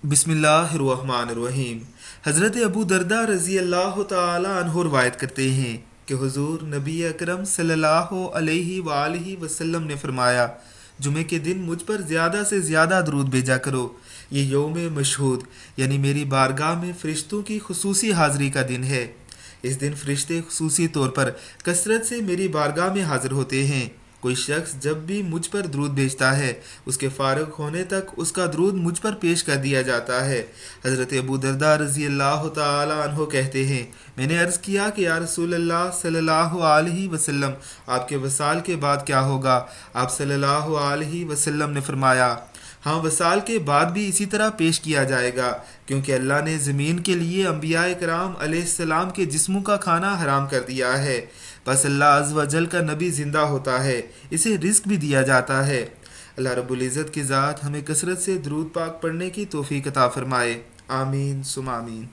बिस्मिल्लाहिर्रहमानिर्रहीम। हज़रत अबू दरदा रज़ी अल्लाह ताला अन्हो रवायत करते हैं कि हुज़ूर नबी अकरम सल्लल्लाहु अलैहि वालैहि वसल्लम ने फरमाया, जुमे के दिन मुझ पर ज़्यादा से ज़्यादा दरूद भेजा करो। ये यौम मशहूद यानी मेरी बारगाह में फ़रिश्तों की खुसूसी हाज़िरी का दिन है। इस दिन फ़रिश्ते खुसूसी तौर पर कसरत से मेरी बारगाह में हाज़िर होते हैं। कोई शख्स जब भी मुझ पर दरूद भेजता है, उसके फ़ारिग होने तक उसका दरूद मुझ पर पेश कर दिया जाता है। हज़रत अबू दरदा रज़ी अल्लाह ताला अन्हो कहते हैं, मैंने अर्ज़ किया कि या रसूल अल्लाह सल्लल्लाहु अलैहि वसल्लम, आपके वसाल के बाद क्या होगा? आप सल्लल्लाहु अलैहि वसल्लम ने फरमाया, हाँ, वसाल के बाद भी इसी तरह पेश किया जाएगा, क्योंकि अल्लाह ने ज़मीन के लिए अम्बिया कराम अलैहिस्सलाम के जिस्मों का खाना हराम कर दिया है। बस अल्लाह अज़्ज़ व जल का नबी ज़िंदा होता है, इसे रिस्क भी दिया जाता है। अल्लाह रब्बुल इज़्ज़त की ज़ात हमें कसरत से दरूद पाक पढ़ने की तौफ़ीक़ अता फ़रमाए। आमीन सुम आमीन।